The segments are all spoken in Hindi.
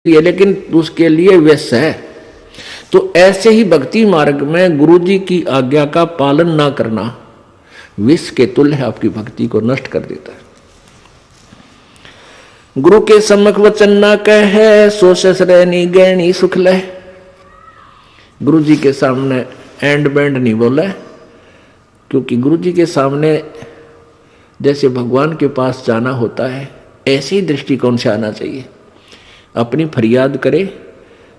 है, लेकिन उसके लिए व्यस्त है। तो ऐसे ही भक्ति मार्ग में गुरु जी की आज्ञा का पालन ना करना विष के तुल्य आपकी भक्ति को नष्ट कर देता है। गुरु के सम्मुख वचन ना कहे, सो सस रहनी गहनी सुख ले। गुरु जी के सामने एंड बैंड नहीं बोला, क्योंकि गुरु जी के सामने जैसे भगवान के पास जाना होता है, ऐसे ही दृष्टिकोण से आना चाहिए। अपनी फरियाद करे,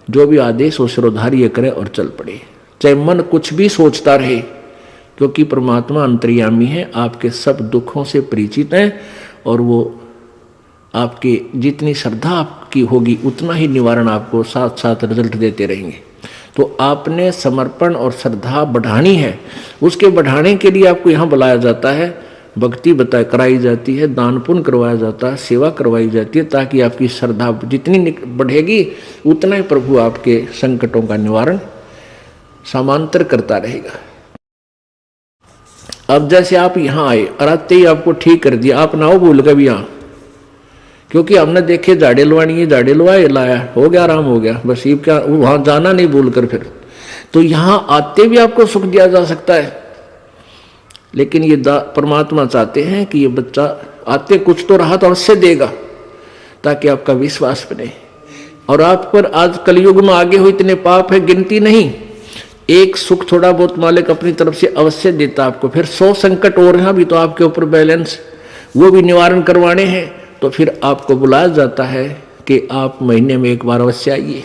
जो भी आदेश हो श्रोधार्य करे और चल पड़े, चाहे मन कुछ भी सोचता रहे, क्योंकि परमात्मा अंतर्यामी है, आपके सब दुखों से परिचित है और वो आपके जितनी श्रद्धा आपकी होगी उतना ही निवारण आपको साथ साथ रिजल्ट देते रहेंगे। तो आपने समर्पण और श्रद्धा बढ़ानी है, उसके बढ़ाने के लिए आपको यहाँ बुलाया जाता है, भक्ति कराई जाती है, दान पुण्य करवाया जाता है, सेवा करवाई जाती है, ताकि आपकी श्रद्धा जितनी बढ़ेगी उतना ही प्रभु आपके संकटों का निवारण समांतर करता रहेगा। अब जैसे आप यहाँ आए और आते ही आपको ठीक कर दिया, आप ना हो भूल गए भी यहाँ, क्योंकि हमने देखे झाड़े लवानी है, झाड़े लवाए लाया, हो गया, आराम हो गया, बस ये क्या वहां जाना नहीं भूल कर। फिर तो यहाँ आते भी आपको सुख दिया जा सकता है, लेकिन ये परमात्मा चाहते हैं कि ये बच्चा आते कुछ तो राहत अवश्य देगा, ताकि आपका विश्वास बने। और आप पर आज कलयुग में आगे हो इतने पाप है, गिनती नहीं। एक सुख थोड़ा बहुत मालिक अपनी तरफ से अवश्य देता आपको, फिर 100 संकट और हैं अभी तो आपके ऊपर बैलेंस, वो भी निवारण करवाने हैं। तो फिर आपको बुलाया जाता है कि आप महीने में एक बार अवश्य आइए।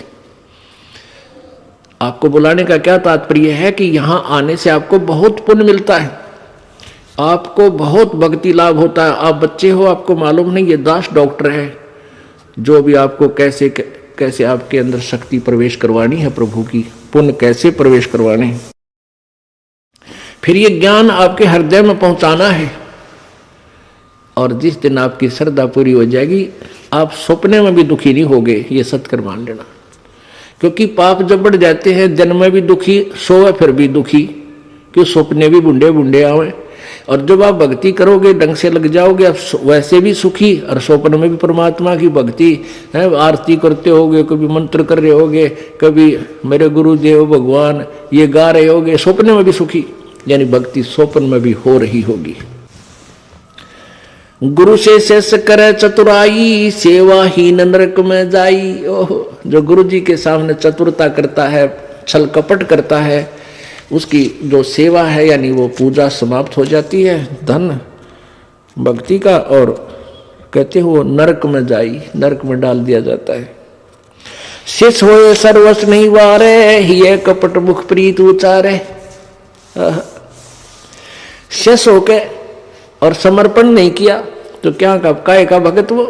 आपको बुलाने का क्या तात्पर्य है कि यहाँ आने से आपको बहुत पुण्य मिलता है, आपको बहुत भक्ति लाभ होता है। आप बच्चे हो, आपको मालूम नहीं, ये दास डॉक्टर है जो भी आपको कैसे कैसे आपके अंदर शक्ति प्रवेश करवानी है, प्रभु की पुण्य कैसे प्रवेश करवाने हैं, फिर ये ज्ञान आपके हृदय में पहुंचाना है। और जिस दिन आपकी श्रद्धा पूरी हो जाएगी, आप सपने में भी दुखी नहीं होगे, ये सत्कर मान लेना। क्योंकि पाप जब बढ़ जाते हैं, दिन में भी दुखी, सोए फिर भी दुखी, क्यों सपने भी बुंडे बुंडे आवे। और जब आप भक्ति करोगे, ढंग से लग जाओगे, आप वैसे भी सुखी और स्वप्न में भी परमात्मा की भक्ति है, आरती करते होगे, कभी मंत्र कर रहे होगे, कभी मेरे गुरुदेव भगवान ये गा रहे होगे, स्वप्न में भी सुखी, यानी भक्ति स्वप्न में भी हो रही होगी। गुरु से शेष करे चतुराई, सेवाहीन नरक में जाई। ओहो, जो गुरु जी के सामने चतुरता करता है, छल कपट करता है, उसकी जो सेवा है यानी वो पूजा समाप्त हो जाती है, धन भक्ति का, और कहते हो नरक में जाई, नरक में डाल दिया जाता है। शेष होए सर्वस नहीं वारे, ये कपट मुख प्रीत उचारे। शेष होके और समर्पण नहीं किया तो क्या काय का भगत वो,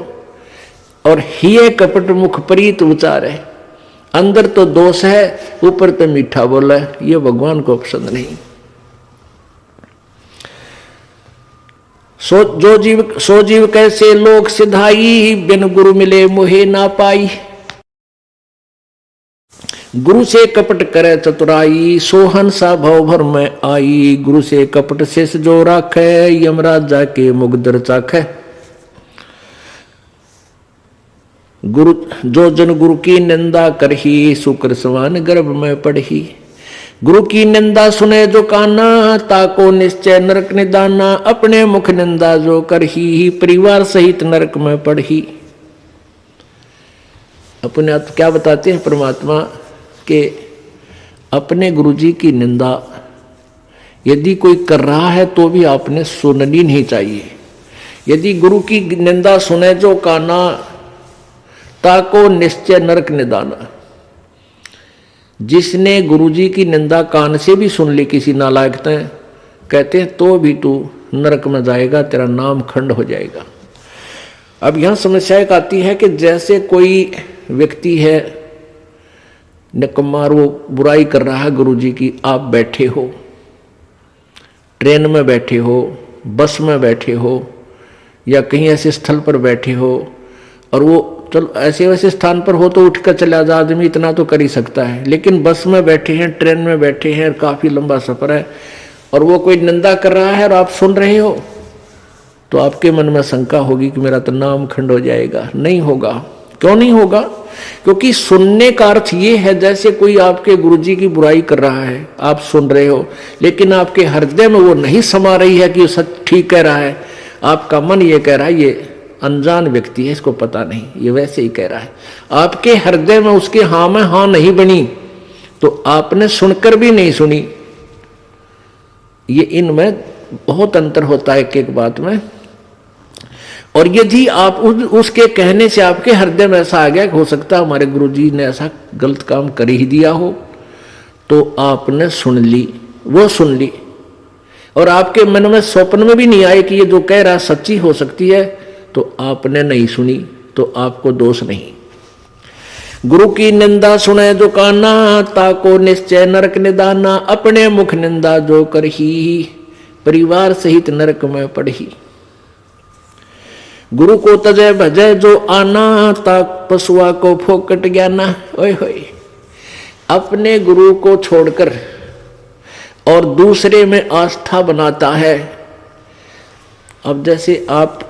और हिये कपट मुख प्रीत उचारे। अंदर तो दोष है, ऊपर तो मीठा बोला है, ये भगवान को पसंद नहीं। सो जीव कैसे लोक सिधाई, बिन गुरु मिले मोहे ना पाई। गुरु से कपट करे चतुराई, सोहन सा भव भर में आई। गुरु से कपट शेष जो राखे, यमराज जाके मुगदर चाखे। गुरु जो जन गुरु की निंदा करही, शुक्र सवान गर्भ में पढ़ही। गुरु की निंदा सुने जो काना, ताको निश्चय नरक निदाना। अपने मुख निंदा जो करही, परिवार सहित नरक में पढ़ही। अपने आप क्या बताते हैं परमात्मा के, अपने गुरुजी की निंदा यदि कोई कर रहा है तो भी आपने सुननी नहीं चाहिए। यदि गुरु की निंदा सुने जो काना, ताको निश्चय नरक निदाना। जिसने गुरुजी की निंदा कान से भी सुन ली किसी नालायक ने, कहते हैं तो भी तू नरक में जाएगा, तेरा नाम खंड हो जाएगा। अब यहां समस्या एक आती है कि जैसे कोई व्यक्ति है निकम्मा, वो बुराई कर रहा है गुरुजी की, आप बैठे हो, ट्रेन में बैठे हो, बस में बैठे हो, या कहीं ऐसे स्थल पर बैठे हो, और वो चलो ऐसे वैसे स्थान पर हो तो उठ कर चला जा, आदमी इतना तो कर ही सकता है। लेकिन बस में बैठे हैं, ट्रेन में बैठे हैं, काफी लंबा सफर है, और वो कोई निंदा कर रहा है और आप सुन रहे हो, तो आपके मन में शंका होगी कि मेरा तो नाम खंड हो जाएगा। नहीं होगा, क्यों नहीं होगा? क्योंकि सुनने का अर्थ ये है जैसे कोई आपके गुरुजी की बुराई कर रहा है, आप सुन रहे हो, लेकिन आपके हृदय में वो नहीं समा रही है कि वो सच ठीक कह रहा है। आपका मन ये कह रहा है ये अनजान व्यक्ति है, इसको पता नहीं, ये वैसे ही कह रहा है। आपके हृदय में उसके हाँ में हाँ नहीं बनी, तो आपने सुनकर भी नहीं सुनी। ये इनमें बहुत अंतर होता है एक एक बात में। और यदि आप उसके कहने से आपके हृदय में ऐसा आ गया कि हो सकता है हमारे गुरुजी ने ऐसा गलत काम कर ही दिया हो, तो आपने सुन ली, वो सुन ली, और आपके मन में स्वप्न में भी नहीं आए कि ये जो कह रहा सच्ची हो सकती है, तो आपने नहीं सुनी, तो आपको दोष नहीं। गुरु की निंदा सुने जो काना, ताको निश्चय नरक निदाना। अपने मुख निंदा जो करही, परिवार सहित नरक में पड़ही। गुरु को तजय भजय जो आना, ताक पशुआ को फोकट ज्ञाना। ओए होए, अपने गुरु को छोड़कर और दूसरे में आस्था बनाता है। अब जैसे आप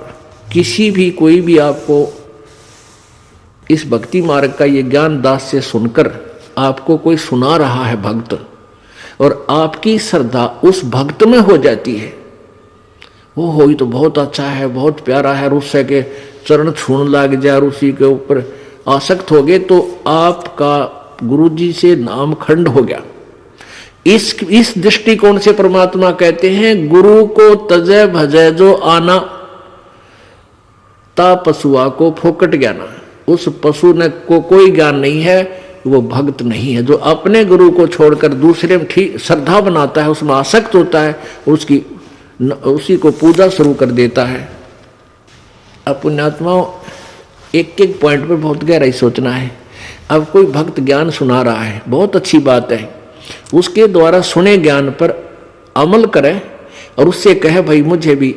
किसी भी कोई भी आपको इस भक्ति मार्ग का ये ज्ञान दास से सुनकर आपको कोई सुना रहा है भक्त, और आपकी श्रद्धा उस भक्त में हो जाती है, वो हो तो बहुत अच्छा है, बहुत प्यारा है, उससे के चरण छूने लग जाए और उसी के ऊपर आसक्त हो गए, तो आपका गुरुजी से नाम खंड हो गया। इस दृष्टिकोण से परमात्मा कहते हैं गुरु को तजय भजय जो आना, ता पशुआ को फोकट ज्ञाना। उस पशु ने को कोई ज्ञान नहीं है, वो भक्त नहीं है। जो अपने गुरु को छोड़कर दूसरे में ठीक श्रद्धा बनाता है, उसमें आसक्त होता है, उसी को पूजा शुरू कर देता है। अब पुण्यात्माओं, एक एक पॉइंट पर बहुत गहराई सोचना है। अब कोई भक्त ज्ञान सुना रहा है, बहुत अच्छी बात है, उसके द्वारा सुने ज्ञान पर अमल करे और उससे कहे भाई मुझे भी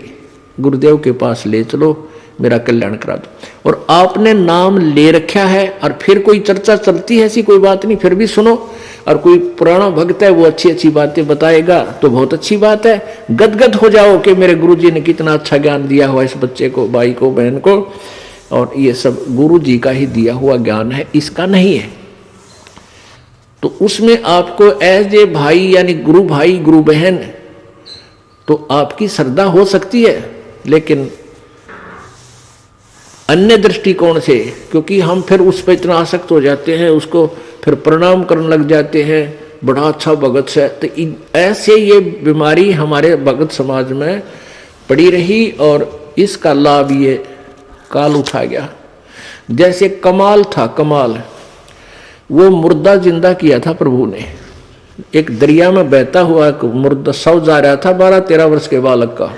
गुरुदेव के पास ले चलो, मेरा कल्याण करा दो। और आपने नाम ले रखा है और फिर कोई चर्चा चलती है, ऐसी कोई बात नहीं, फिर भी सुनो। और कोई पुराना भक्त है, वो अच्छी अच्छी बातें बताएगा तो बहुत अच्छी बात है, गदगद हो जाओ कि मेरे गुरुजी ने कितना अच्छा ज्ञान दिया हुआ इस बच्चे को, भाई को, बहन को, और ये सब गुरुजी का ही दिया हुआ ज्ञान है, इसका नहीं है। तो उसमें आपको एज ए भाई यानी गुरु भाई गुरु बहन, तो आपकी श्रद्धा हो सकती है, लेकिन अन्य दृष्टिकोण से, क्योंकि हम फिर उस पर इतना आसक्त हो जाते हैं, उसको फिर प्रणाम करने लग जाते हैं, बड़ा अच्छा भगत है। तो ऐसे ये बीमारी हमारे भगत समाज में पड़ी रही और इसका लाभ ये काल उठा गया। जैसे कमाल था, कमाल वो मुर्दा जिंदा किया था प्रभु ने। एक दरिया में बहता हुआ एक मुर्दा शव जा रहा था 12-13 वर्ष के बालक का,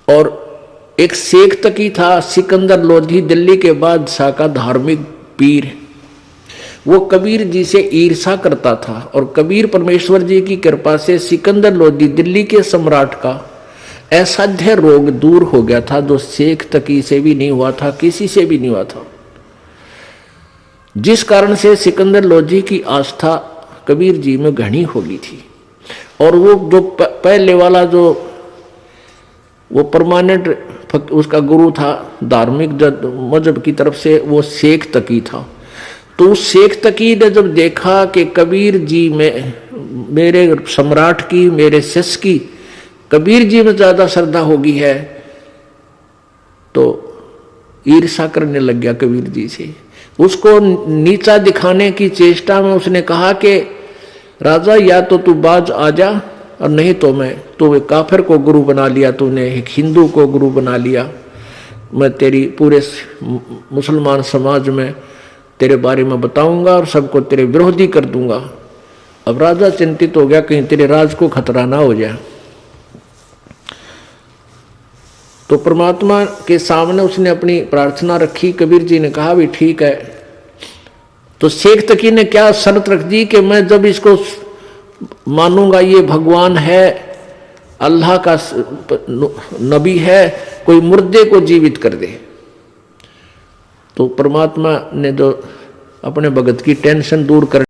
और एक शेख तकी था सिकंदर लोधी, दिल्ली के बादशाह का धार्मिक पीर। वो कबीर जी से ईर्षा करता था, और कबीर परमेश्वर जी की कृपा से सिकंदर लोधी दिल्ली के सम्राट का असाध्य रोग दूर हो गया था, जो शेख तकी से भी नहीं हुआ था, किसी से भी नहीं हुआ था। जिस कारण से सिकंदर लोधी की आस्था कबीर जी में घनी हो गई थी। और वो जो पहले वाला जो वो परमानेंट उसका गुरु था धार्मिक मजहब की तरफ से, वो शेख तकी था। तो उस शेख तकी ने जब देखा कि कबीर जी में, मेरे सम्राट की, मेरे शिष्य की कबीर जी में ज्यादा श्रद्धा होगी है, तो ईर्षा करने लग गया कबीर जी से। उसको नीचा दिखाने की चेष्टा में उसने कहा कि राजा या तो तू बाज आ जा, और नहीं तो मैं, तो एक काफिर को गुरु बना लिया तूने, एक हिंदू को गुरु बना लिया, मैं तेरी पूरे मुसलमान समाज में तेरे बारे में बताऊंगा और सबको तेरे विरोधी कर दूंगा। अब राजा चिंतित हो गया कहीं तेरे राज को खतरा ना हो जाए। तो परमात्मा के सामने उसने अपनी प्रार्थना रखी। कबीर जी ने कहा भी ठीक है। तो शेख तकी ने क्या शर्त रख दी कि मैं जब इसको मानूंगा ये भगवान है, अल्लाह का नबी है, कोई मुर्दे को जीवित कर दे। तो परमात्मा ने जो अपने भगत की टेंशन दूर कर